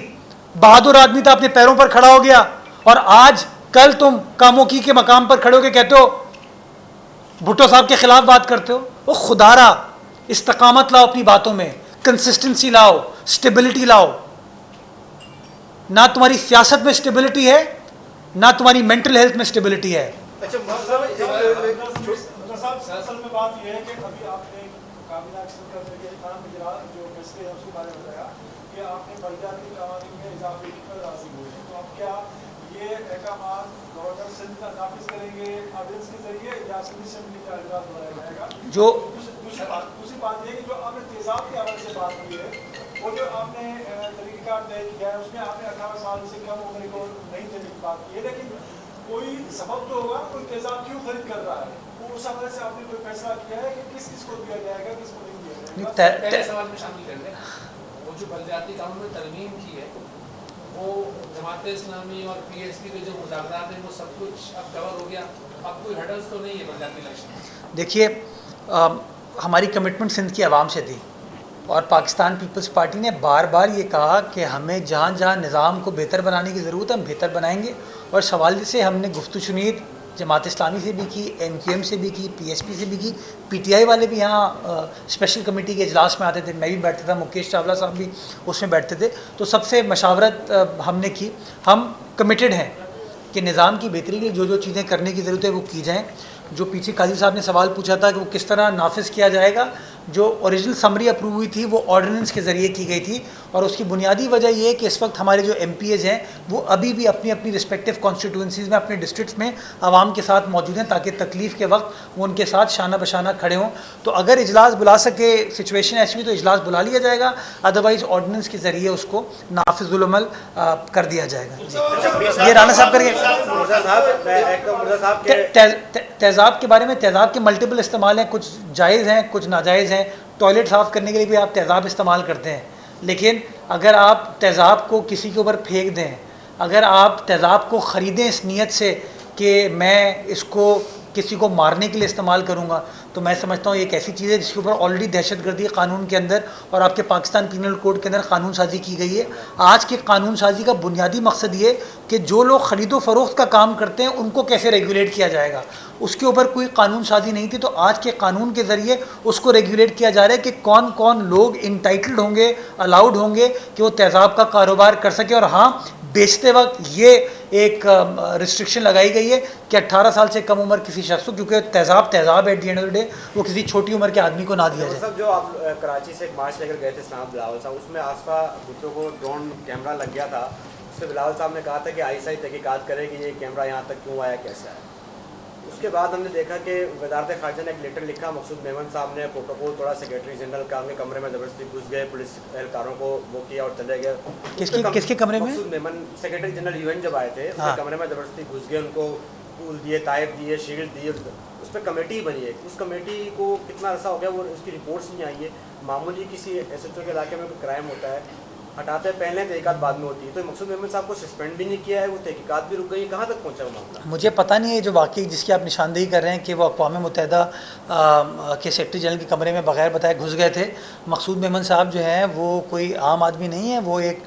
बहादुर आदमी था, अपने पैरों पर खड़ा हो गया। और आज कल तुम कामोकी के मकाम पर खड़े होकर कहते हो, भुट्टो साहब के खिलाफ बात करते हो। वो खुदारा इस्तकामत लाओ अपनी बातों में, कंसिस्टेंसी लाओ, स्टेबिलिटी लाओ। ना तुम्हारी सियासत में स्टेबिलिटी है, ना तुम्हारी मेंटल हेल्थ में स्टेबिलिटी है। अच्छा असल में बात यह है कि अभी आपने काबिना जो फैसले हैं उसके बारे में बताया कि आपने बलदियाती कवानीन में इजाफे पर राजी हुए हैं, तो अब क्या ये अहकाम गवर्नर सिंध का नाफिज करेंगे ऑर्डिनेंस के जरिए या सिंध असेंबली का इजलास बुलाया जाएगा? जो दूसरी बात यह कि जो आपने तेजाब के हवाले से बात की है, वो जो आपने तरीक़ाकार तय किया है उसमें आपने 18 साल से कम उम्र को नहीं देने की बात की है, लेकिन कोई सबब तो होगा, कोई तेजाब क्यों खरीद कर रहा है? उस हवाले से आपने कोई फैसला किया है कि किस किस को दिया जाएगा, किसको नहीं दिया जाएगा? पहले सवाल में शामिल कर लें, वो जो बलदियाती कानून में तरमीम की है वो जमात इस्लामी और PSP के जो मुज़ाकरात हैं वो सब कुछ अब कवर हो गया, अब कोई हर्डल्स तो नहीं है बलदियाती इलेक्शन? देखिए, हमारी कमिटमेंट सिंध की आवाम से थी और पाकिस्तान पीपल्स पार्टी ने बार बार ये कहा कि हमें जहाँ जहाँ निज़ाम को बेहतर बनाने की ज़रूरत है हम बेहतर बनाएंगे। और सवाल से हमने गुफ्तगू चुनीद जमात इस्लामी से भी की, MQM से भी की, PSP से भी की, PTI वाले भी यहाँ स्पेशल कमेटी के इजलास में आते थे, मैं भी बैठता था, मुकेश चावला साहब भी उसमें बैठते थे। तो सबसे मशावरत हमने की। हम कमिटेड हैं कि निज़ाम की बेहतरी के लिए जो जो चीज़ें करने की ज़रूरत है वो की जाएँ। जो पीछे काजी साहब ने सवाल पूछा था कि वो किस तरह नाफिज किया जाएगा, जो ओरिजिनल समरी अप्रूव हुई थी वो ऑर्डिनेंस के ज़रिए की गई थी। और उसकी बुनियादी वजह ये है कि इस वक्त हमारे जो MPs हैं वो अभी भी अपनी अपनी रिस्पेक्टिव कॉन्स्टिट्यूंसीज़ में, अपने डिस्ट्रिक्ट्स में आवाम के साथ मौजूद हैं ताकि तकलीफ़ के वक्त वो उनके साथ शाना बशाना खड़े हों। तो अगर इजलास बुला सके, सिचुएशन ऐसी हुई तो इजलास बुला लिया जाएगा, अदरवाइज़ ऑर्डिनेंस के ज़रिए उसको नाफिजुल अमल कर दिया जाएगा। जी, ये राना साहब करके तेज़ाब के बारे में, तेज़ाब के मल्टीपल इस्तेमाल हैं, कुछ जायज़ हैं, कुछ नाजायज़ हैं। टॉयलेट साफ़ करने के लिए भी आप तेज़ाब इस्तेमाल करते हैं, लेकिन अगर आप तेज़ाब को किसी के ऊपर फेंक दें, अगर आप तेज़ाब को ख़रीदें इस नीयत से कि मैं इसको किसी को मारने के लिए इस्तेमाल करूँगा, तो मैं समझता हूँ एक ऐसी चीज़ है जिसके ऊपर ऑलरेडी दहशतगर्दी कानून के अंदर और आपके पाकिस्तान पीनल कोड के अंदर कानून साजी की गई है। आज के कानून साजी का बुनियादी मकसद ये कि जो लोग ख़रीदो फरोख्त का काम करते हैं उनको कैसे रेगुलेट किया जाएगा, उसके ऊपर कोई कानून साजी नहीं थी। तो आज के कानून के ज़रिए उसको रेगुलेट किया जा रहा है कि कौन कौन लोग इंटाइटल्ड होंगे, अलाउड होंगे कि वो तेज़ाब का कारोबार कर सके। और हाँ, बेचते वक्त ये एक रिस्ट्रिक्शन लगाई गई है कि 18 साल से कम उम्र किसी शख्स को, क्योंकि तेज़ाब at the end of the day वो किसी छोटी उम्र के आदमी को ना दिया जाए। सब जो आप कराची से एक मार्च लेकर गए थे इस्लामाबाद बिलावल साहब, उसमें आसपा भुट्टो को ड्रोन कैमरा लग गया था, उससे बिलावल साहब ने कहा था कि ISI तहकीकात करे कि ये कैमरा यहाँ तक क्यों आया, कैसा है। उसके बाद हमने देखा कि वज़ारत ख़ारजा ने एक लेटर लिखा, मकसूद मेमन साहब ने प्रोटोकॉल तोड़ा, सेक्रेटरी जनरल का उनके कमरे में ज़बरदस्ती घुस गए, पुलिस एहलकारों को वो किया और चले गए। किसके कमरे में? मकसूद मेमन सेक्रेटरी जनरल UN जब आए थे, उसके कमरे में ज़बरदस्ती घुस गए, उनको फूल दिए, ताइफ दिए, शील्ड दिए। उस पर कमेटी बनी है, उस कमेटी को कितना अर्सा हो गया वो उसकी रिपोर्ट्स नहीं आई है। मामूली किसी SHO के इलाके में कोई क्राइम होता है, हटाते हैं पहले, तहकीकात बाद में होती है। तो मकसूद मेमन साहब को सस्पेंड भी नहीं किया है, वो तहकीकात भी रुक गई, कहाँ तक पहुँचा वो मामला? मुझे पता नहीं है जो वाकई जिसकी आप निशानदेही कर रहे हैं कि वो अक़वाम मुत्तहिदा के सेक्रेटरी जनरल के कमरे में बगैर बताए घुस गए थे। मकसूद मेमन साहब जो हैं वो कोई आम आदमी नहीं है, वो एक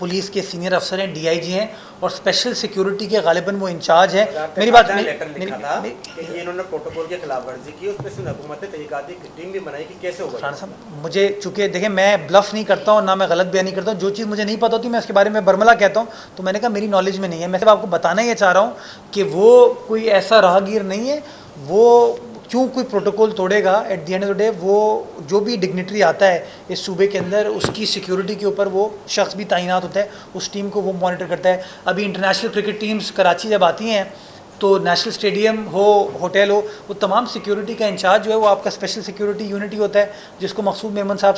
पुलिस के सीनियर अफसर हैं, DIG हैं और स्पेशल सिक्योरिटी के गालिबन वो इंचार्ज है। मेरी बात इन्होंने प्रोटोकॉल की खिलाफ वर्जी की, उस पर हुकूमत ने तहकीकाती टीम भी बनाई कि कैसे होगा। राना साहब मुझे चूँकि देखें मैं ब्लफ नहीं करता हूँ ना मैं गलत बयानी करता हूँ, जो चीज़ मुझे नहीं पता होती मैं उसके बारे में बरमला कहता हूँ, तो मैंने कहा मेरी नॉलेज में नहीं है। मैं सिर्फ आपको बताना ये चाह रहा हूँ कि वो कोई ऐसा राहगीर नहीं है, वो क्यों कोई प्रोटोकॉल तोड़ेगा। At the end of the day वो जो भी डिग्निटरी आता है इस सूबे के अंदर उसकी सिक्योरिटी के ऊपर वो शख्स भी तैनात होता है, उस टीम को वो मॉनिटर करता है। अभी इंटरनेशनल क्रिकेट टीम्स कराची जब आती हैं तो नेशनल स्टेडियम हो, होटल हो, वो तमाम सिक्योरिटी का इंचार्ज जो है वो आपका स्पेशल सिक्योरिटी यूनिटी होता है जिसको मकसूद मेमन साहब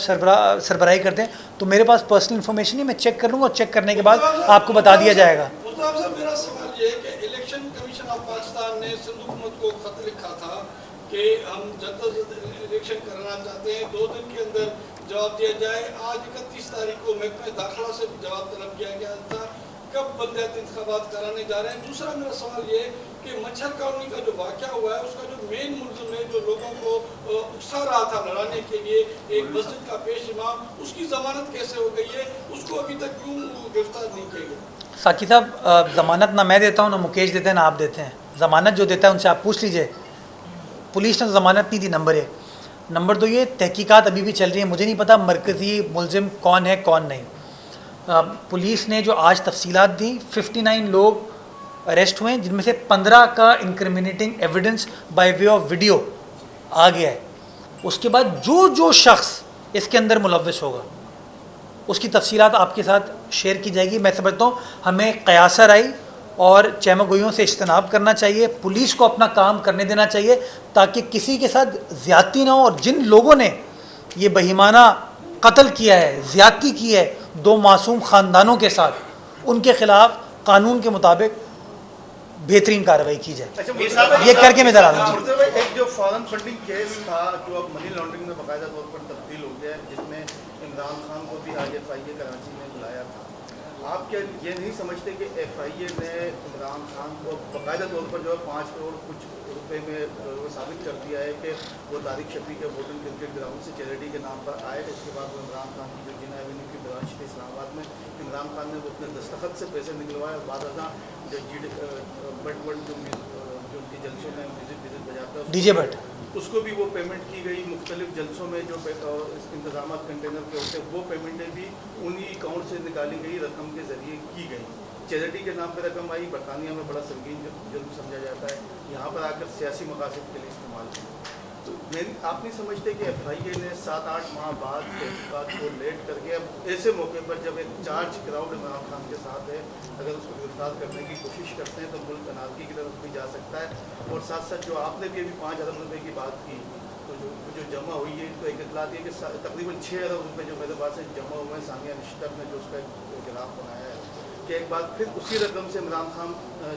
सरबराही करते हैं। तो मेरे पास पर्सनल इन्फॉर्मेशन है, मैं चेक कर लूँगा और चेक करने के बाद आपको बता दिया जाएगा। मेरा सवाल ये है कि इलेक्शन कमीशन ऑफ पाकिस्तान ने सिंध हुकूमत को खत लिखा था कि हम जल्द अज जल्द इलेक्शन कराना चाहते हैं, 2 दिन के अंदर जवाब दिया जाए। आज 31 तारीख को महकमे दाखिला से जवाब तलब किया गया था, कब बलदियाती इंतखाबात कराने जा रहे हैं? दूसरा मेरा सवाल ये कि मच्छर कॉलोनी का जो वाक़या हुआ है उसका जो मेन मुलजिम है जो लोगों को उकसा रहा था लड़ाने के लिए, एक मस्जिद का पेश इमाम, उसकी ज़मानत कैसे हो गई है? उसको अभी तक क्यों गिरफ्तार नहीं किया गया? साकी साहब ज़मानत ना मैं देता हूँ ना मुकेश देते हैं ना आप देते हैं। ज़मानत जो देता है उनसे आप पूछ लीजिए, पुलिस ने ज़मानत नहीं दी। नंबर 1। नंबर 2 ये तहकीकात अभी भी चल रही है, मुझे नहीं पता मरकज़ी मुलजिम कौन है कौन नहीं। पुलिस ने जो आज तफसीलात दी 59 लोग अरेस्ट हुए हैं जिनमें से 15 का incriminating evidence by way of video आ गया है। उसके बाद जो जो शख्स इसके अंदर मुलव्वस होगा उसकी तफसीलात आपके साथ शेयर की जाएगी। मैं समझता हूँ हमें क़यासा राई और चहमगोइयों से इज्तनाब करना चाहिए, पुलिस को अपना काम करने देना चाहिए ताकि किसी के साथ ज़्यादती ना हो। और जिन लोगों ने ये बहीमाना कत्ल किया है, ज़्यादती की है 2 मासूम ख़ानदानों के साथ, उनके ख़िलाफ़ कानून के मुताबिक बेहतरीन कार्रवाई की जाए। ये करके मैं इधर आ रहा हूँ। एक जो फॉरेन फंडिंग केस था जो अब मनी लॉन्ड्रिंग में बाकायदा तौर पर तब्दील हो गया है, जिसमें इमरान खान को भी FIA कराची में बुलाया था, आप क्या ये नहीं समझते कि FIA ने इमरान खान को बाकायदा तौर पर जो है 5 करोड़ कुछ रुपए में वो साबित कर दिया है कि वो तारिक शफी के वोटन क्रिकेट ग्राउंड से चैरिटी के नाम पर आए? इसके बाद वो इमरान खान की जो जिना एवेन्यू की ब्रांच थी इस्लामाबाद में, इमरान खान ने वो अपने दस्तखत से पैसे निकलवाए और बाद जो बट जो उनके जलसों में म्यूजिक बजाता है DJ भट्ट, उसको भी वो पेमेंट की गई। मुख्तलिफ जलसों में जो इंतजाम कंटेनर के होते वो पेमेंटें भी उन्हीं अकाउंट से निकाली गई रकम के ज़रिए की गई। चैरिटी के नाम पर रकम आई, बरतानिया में बड़ा संगीन जुर्म समझा जाता है, यहाँ पर आकर सियासी मकासद के लिए इस्तेमाल किया। तो आप नहीं समझते कि FIA ने 7-8 माह बाद तहकीकात को लेट करके अब ऐसे मौके पर जब एक चार्ज क्राउड इमरान खान के साथ है, अगर उसको गिरफ्तार करने की कोशिश करते हैं तो मुल्क अनारकी की तरफ भी जा सकता है। और साथ साथ जो आपने भी अभी 5 अरब रुपये की बात की, तो जो जमा हुई है तो एक इतला थी कि तकरीबन 6 अरब रुपये जो मेरे पास जमा हुए हैं सानिया निश्तर ने जो उसका गिराफ बनाया है कि एक बार फिर उसी रकम से इमरान खान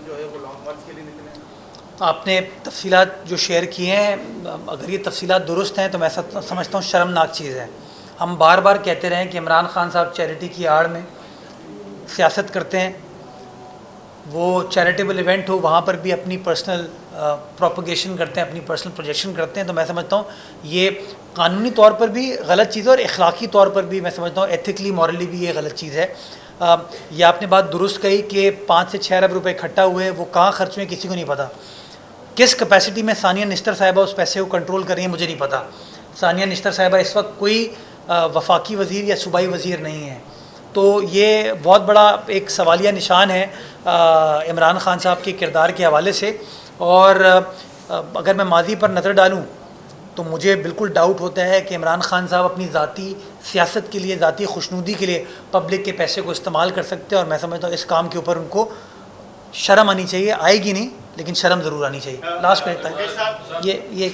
जो है वो लॉन्ग मार्च के लिए निकले। आपने तफसीलात जो शेयर किए हैं, अगर ये तफसीलात दुरुस्त हैं तो मैं समझता हूँ शर्मनाक चीज़ है। हम बार बार कहते रहे कि इमरान खान साहब चैरिटी की आड़ में सियासत करते हैं, वो चैरिटेबल इवेंट हो वहाँ पर भी अपनी पर्सनल प्रोपगेशन करते हैं, अपनी पर्सनल प्रोजेक्शन करते हैं। तो मैं समझता हूँ ये कानूनी तौर पर भी गलत चीज़ है और अखलाकी तौर पर भी मैं समझता हूँ एथिकली मॉरली भी ये गलत चीज़ है। ये आपने बात दुरुस्त कही कि 5 से 6 अरब रुपये इकट्ठा हुए, वो कहाँ खर्च हुए किसी को नहीं पता। किस कैपेसिटी में सानिया निश्तर साहिबा उस पैसे को कंट्रोल कर रही हैं मुझे नहीं पता। सानिया निश्तर साहिबा इस वक्त कोई वफाकी वज़ीर या सूबाई वज़ीर नहीं है, तो ये बहुत बड़ा एक सवालिया निशान है इमरान खान साहब के किरदार के हवाले से। और अगर मैं माजी पर नज़र डालूँ तो मुझे बिल्कुल डाउट होता है कि इमरान खान साहब अपनी ज़ाती सियासत के लिए, ज़ाती खुशनुदी के लिए पब्लिक के पैसे को इस्तेमाल कर सकते हैं। और मैं समझता हूँ इस काम के ऊपर उनको शर्म आनी चाहिए, आएगी नहीं लेकिन शर्म ज़रूर आनी चाहिए। लास्ट पे था ये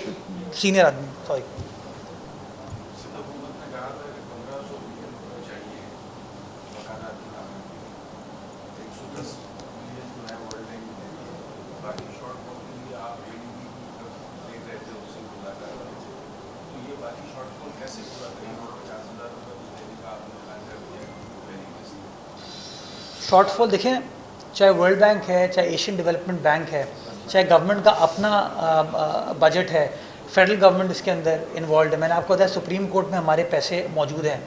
सीनियर आदमी सॉरी शॉर्टफॉल देखें, चाहे वर्ल्ड बैंक है, चाहे एशियन डेवलपमेंट बैंक है, चाहे गवर्नमेंट का अपना बजट है, फेडरल गवर्नमेंट इसके अंदर इन्वॉल्व है। मैंने आपको बताया सुप्रीम कोर्ट में हमारे पैसे मौजूद हैं।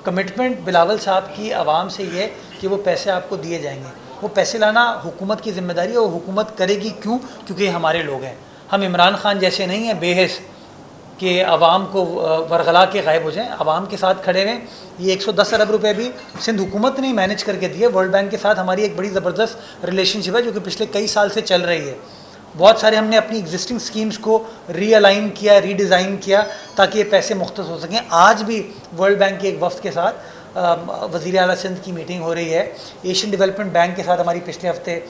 कमिटमेंट बिलावल साहब की आवाम से ये कि वो पैसे आपको दिए जाएंगे। वो पैसे लाना हुकूमत की जिम्मेदारी है, वो हुकूमत करेगी। क्यों? क्योंकि हमारे लोग हैं। हम इमरान खान जैसे नहीं हैं बेहिस कि आवाम को वरगला के गायब हो जाएं। आवाम के साथ खड़े रहें। ये 110 अरब रुपए भी सिंध हुकूमत ने मैनेज करके दिए। वर्ल्ड बैंक के साथ हमारी एक बड़ी ज़बरदस्त रिलेशनशिप है जो कि पिछले कई साल से चल रही है। बहुत सारे हमने अपनी एग्जिस्टिंग स्कीम्स को रीअलाइन किया, रीडिज़ाइन किया ताकि ये पैसे मुख्तस हो सकें। आज भी वर्ल्ड बैंक के एक वफ्द के साथ वज़ीर आला सिंध की मीटिंग हो रही है। एशियन डेवलपमेंट बैंक के साथ हमारी पिछले हफ्ते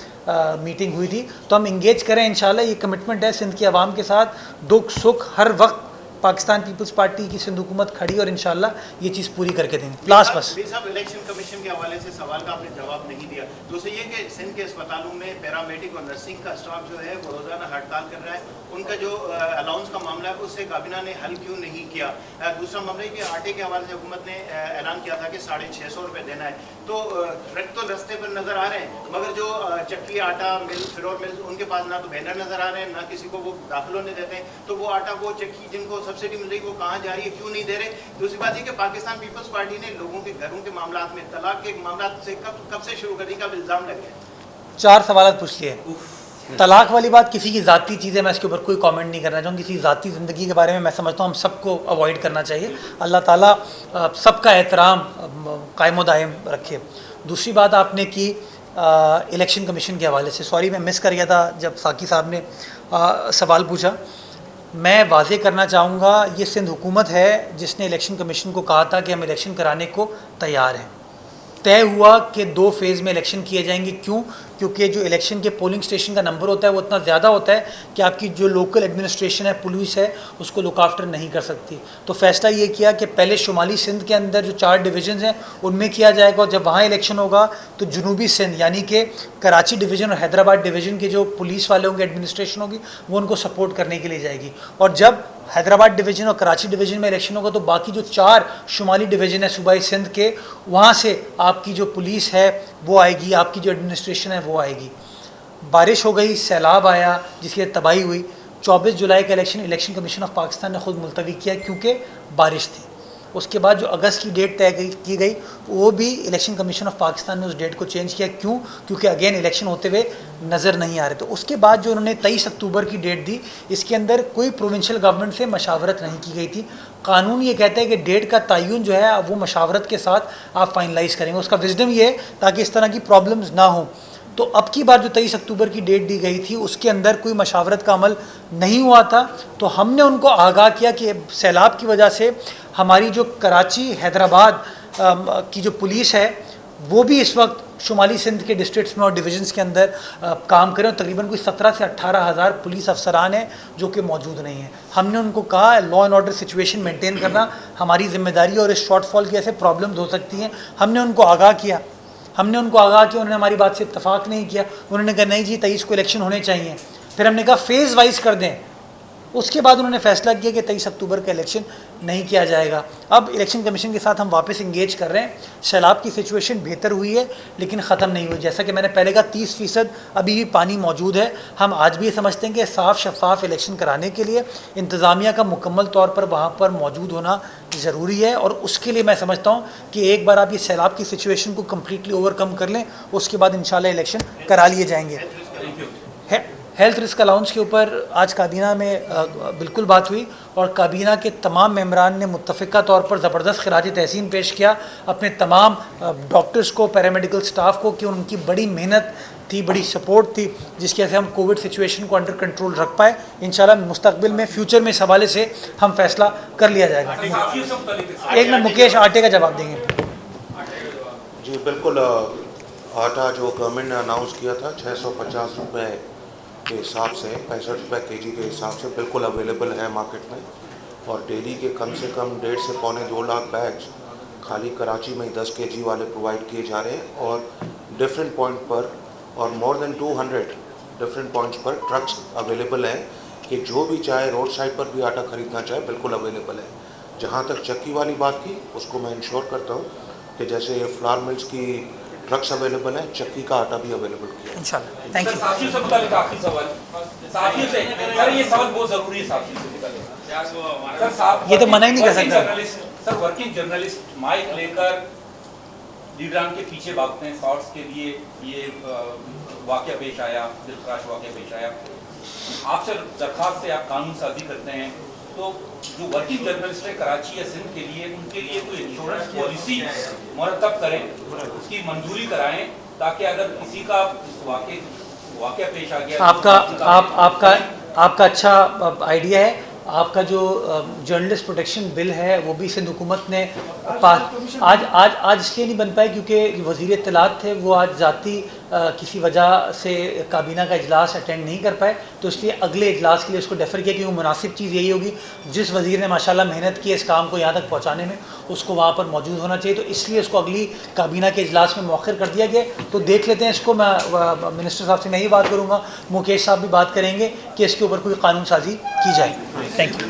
मीटिंग हुई थी। तो हम इंगेज करें इंशाल्लाह। ये कमिटमेंट है सिंध की आवाम के साथ। दुख सुख हर वक्त पाकिस्तान पीपल्स पार्टी की सिंध हुकूमत खड़ी और इंशाल्लाह ये चीज़ पूरी करके देंगे। लास्ट बस साहब, इलेक्शन कमीशन के हवाले से सवाल का आपने जवाब नहीं दिया। दूसरा ये कि सिंध के अस्पतालों में पैरामेडिक और नर्सिंग का स्टाफ जो है वो रोजाना हड़ताल कर रहा है। उनका जो अलाउंस का मामला है उससे काबीना ने हल क्यों नहीं किया? दूसरा मामला है कि आटे के हवाले से हुकूमत ने ऐलान किया था कि 650 रुपये देना है। तो ट्रक तो रस्ते पर नजर आ रहे हैं, मगर जो चक्की आटा मिल, फिरोर मिल, उनके पास ना तो बैनर नजर आ रहे हैं, ना किसी को वो दाखिल होने देते हैं। तो वो आटा, वो चक्की जिनको सब्सिडी मिल रही है वो कहाँ जा रही है, क्यों नहीं दे रहे? दूसरी बात ये कि पाकिस्तान पीपल्स पार्टी ने लोगों के घरों के मामला में तलाक के मामला से कब से शुरू करने का इल्जाम लगे? 4 सवाल पूछ लिए। तलाक वाली बात किसी की ज़ाती चीज़ है, मैं इसके ऊपर कोई कमेंट नहीं करना चाहूँगा। किसी ज़ाती ज़िंदगी के बारे में मैं समझता हूँ हम सबको अवॉइड करना चाहिए। अल्लाह ताला सबका एहतराम कायम दायम रखे। दूसरी बात आपने की इलेक्शन कमीशन के हवाले से, सॉरी मैं मिस कर गया था जब साकी साहब ने सवाल पूछा। मैं वाजे करना चाहूँगा, ये सिंध हुकूमत है जिसने इलेक्शन कमीशन को कहा था कि हम इलेक्शन कराने को तैयार हैं। तय हुआ कि 2 फेज़ में इलेक्शन किए जाएंगे। क्यों? क्योंकि जो इलेक्शन के पोलिंग स्टेशन का नंबर होता है वो इतना ज़्यादा होता है कि आपकी जो लोकल एडमिनिस्ट्रेशन है, पुलिस है, उसको लुक आफ्टर नहीं कर सकती। तो फैसला ये किया कि पहले शुमाली सिंध के अंदर जो 4 डिवीज़न हैं उनमें किया जाएगा, और जब वहाँ इलेक्शन होगा तो जनूबी सिंध यानी कि कराची डिवीज़न और हैदराबाद डिवीज़न के जो पुलिस वाले होंगे, एडमिनिस्ट्रेशन होगी, वो उनको सपोर्ट करने के लिए जाएगी। और जब हैदराबाद डिवीज़न और कराची डिवीज़न में इलेक्शन होगा तो बाकी जो 4 शुमाली डिवीज़न है सूबाई सिंध के, वहाँ से आपकी जो पुलिस है वो आएगी, आपकी जो एडमिनिस्ट्रेशन है वो आएगी। बारिश हो गई, सैलाब आया जिसकी तबाही हुई। 24 जुलाई का इलेक्शन कमीशन ऑफ पाकिस्तान ने खुद मुलतवी किया क्योंकि बारिश थी। उसके बाद जो अगस्त की डेट तय की गई वो भी इलेक्शन कमीशन ऑफ पाकिस्तान ने उस डेट को चेंज किया। क्यों? क्योंकि अगेन इलेक्शन होते हुए नज़र नहीं आ रहे। तो उसके बाद जो उन्होंने 23 अक्टूबर की डेट दी, इसके अंदर कोई प्रोविंशियल गवर्नमेंट से मशावरत नहीं की गई थी। कानून ये कहता है कि डेट का तयन जो है वो मशावरत के साथ आप फाइनलाइज करेंगे। उसका विजडम ये है ताकि इस तरह की प्रॉब्लम्स ना हो। तो अब की बार जो 23 अक्टूबर की डेट दी गई थी उसके अंदर कोई मशावरत का अमल नहीं हुआ था। तो हमने उनको आगाह किया कि सैलाब की वजह से हमारी जो कराची हैदराबाद की जो पुलिस है वो भी इस वक्त शुमाली सिंध के डिस्ट्रिक्ट्स में और डिवीजन्स के अंदर काम करें। और तकरीबन कोई 17 से 18 हज़ार पुलिस अफसरान हैं जो कि मौजूद नहीं हैं। हमने उनको कहा law and order situation maintain करना हमारी जिम्मेदारी है और इस शॉर्टफॉल की ऐसे प्रॉब्लम्स हो सकती हैं। हमने उनको आगाह किया, उन्होंने हमारी बात से इत्तफाक नहीं किया। उन्होंने कहा नहीं जी 23 को इलेक्शन होने चाहिए। फिर हमने कहा फेज़ वाइज कर दें। उसके बाद उन्होंने फैसला किया कि 23 अक्टूबर का इलेक्शन नहीं किया जाएगा। अब इलेक्शन कमीशन के साथ हम वापस इंगेज कर रहे हैं। सैलाब की सिचुएशन बेहतर हुई है लेकिन ख़त्म नहीं हुई। जैसा कि मैंने पहले कहा 30% अभी भी पानी मौजूद है। हम आज भी ये समझते हैं कि साफ़ शफाफ इलेक्शन कराने के लिए इंतज़ामिया का मुकम्मल तौर पर वहाँ पर मौजूद होना ज़रूरी है। और उसके लिए मैं समझता हूँ कि एक बार आप ये सैलाब की सिचुएशन को कम्प्लीटली ओवरकम कर लें, उसके बाद इंशाल्लाह इलेक्शन करा लिए जाएंगे। हेल्थ रिस्क अलाउंस के ऊपर आज काबीना में बिल्कुल बात हुई और काबीना के तमाम मेंबरान ने मुत्तफ़िका तौर पर ज़बरदस्त खिराज तहसीन पेश किया अपने तमाम डॉक्टर्स को, पैरामेडिकल स्टाफ को, कि उनकी बड़ी मेहनत थी, बड़ी सपोर्ट थी जिसकी वजह से हम कोविड सिचुएशन को अंडर कंट्रोल रख पाए। इंशाल्लाह मुस्तकबिल में, फ्यूचर में इस हवाले से हम फैसला कर लिया जाएगा। एक मिनट, मुकेश आटे का जवाब देंगे। जी बिल्कुल, आटा जो गवर्नमेंट ने अनाउंस किया था 650 रुपये के हिसाब से, 65 रुपये kg के हिसाब से बिल्कुल अवेलेबल है मार्केट में। और डेली के कम से कम 1.5 से पौने 2 लाख बैग्स खाली कराची में 10 kg वाले प्रोवाइड किए जा रहे हैं। और डिफरेंट पॉइंट पर और मोर देन 200 डिफरेंट पॉइंट्स पर ट्रक्स अवेलेबल हैं कि जो भी चाहे रोड साइड पर भी आटा ख़रीदना चाहे बिल्कुल अवेलेबल है। जहाँ तक चक्की वाली बात की, उसको मैं इंश्योर करता हूँ कि जैसे फ्लावर मिल्स की ट्रक्स अवेलेबल हैं, चक्की का आटा भी अवेलेबल किया है। इंशाल्लाह। Thank you. साथियों से मुताबिक आखिरी सवाल, साथियों से, सर ये सवाल बहुत जरूरी है साथियों से मुताबिक। सर साहब, ये तो मना ही नहीं कर सकता। सर वर्किंग जर्नलिस्ट माइक लेकर लीडरान के पीछे भागते हैं शॉर्ट्स के लिए, ये वाकया पेश आया, दिलखराश वाकया पेश आया। आपसे दरखास्त से आप कानून साजी करते हैं, तो जो वर्किंग जर्नलिस्ट है कराची या सिंध के लिए, उनके लिए कोई इंश्योरेंस पॉलिसी मुरतब करें, उसकी मंजूरी कराएं, ताकि अगर किसी का वाकया पेश आ गया। आपका अच्छा आइडिया है। आपका जो जर्नलिस्ट प्रोटेक्शन बिल है वो भी सिंध हुकूमत ने आज इसलिए नहीं बन पाए क्योंकि वज़ीर इत्तलात थे, वो आज ज़ाती किसी वजह से काबीना का इजलास अटेंड नहीं कर पाए, तो इसलिए अगले इजलास के लिए उसको डेफर किया। क्योंकि मुनासिब चीज़ यही होगी, जिस वज़ीर ने माशाल्लाह मेहनत की इस काम को यहाँ तक पहुँचाने में, उसको वहाँ पर मौजूद होना चाहिए। तो इसलिए उसको अगली काबीना के इजलास में मौखर कर दिया गया। तो देख लेते हैं इसको। मैं मिनिस्टर साहब से मैं ही बात करूँगा, मुकेश साहब भी बात करेंगे कि इसके ऊपर कोई कानून साजी की जाए। Thank you.